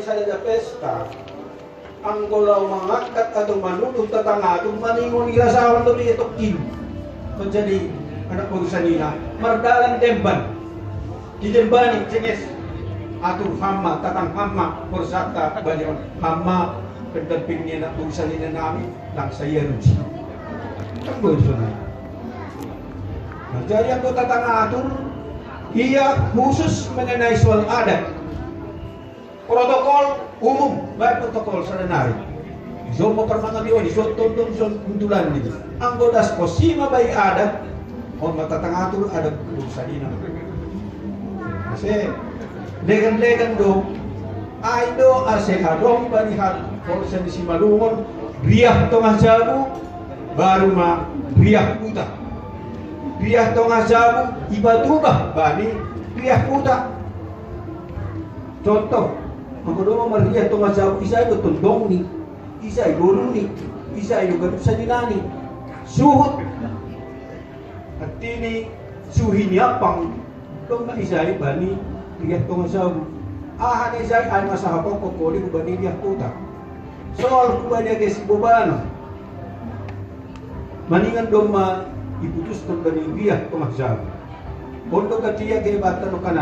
saja pesta. Anggolaw mangangkat atau manutup tetangga atau maningon irasawan to di itokin. Menjadi anak bagusan nila. Mardalan demban. Di dembani cenges. Atur hama tatang hama persata banyak hama pendampingnya anak bagusan nila namin lang saya ruci. Kan bagusan. Nah, jadi anggota tetangga atur ia khusus mengenai soal adat. Protokol umum, baik protokol serenari. Zomo permangan diwan, so tonton so kuntulan ini. Anggota posima baik ada, on matatang atur ada urusan ini. Kasi legan do, aido ase adong banihat polsen di Simalungon, riah tongah jabu, baru ma riah puta. Riah tongah jabu, ibadubah bani riah puta. Contoh. Ako doon mariya ito nga sa isa ito tundong ni, isa ay guru ni, isa ay ganun sa dinani. Suhot. At tini suhin niya pang itong na isa ay bani, riya ito nga sa ahan isa ay masahapang kukuli ko bani riya puta. So, al ko ba niya kasi bubano? Maningan doon iputus itong bani riya ito nga sa. Ondo katiya kay bata no kana.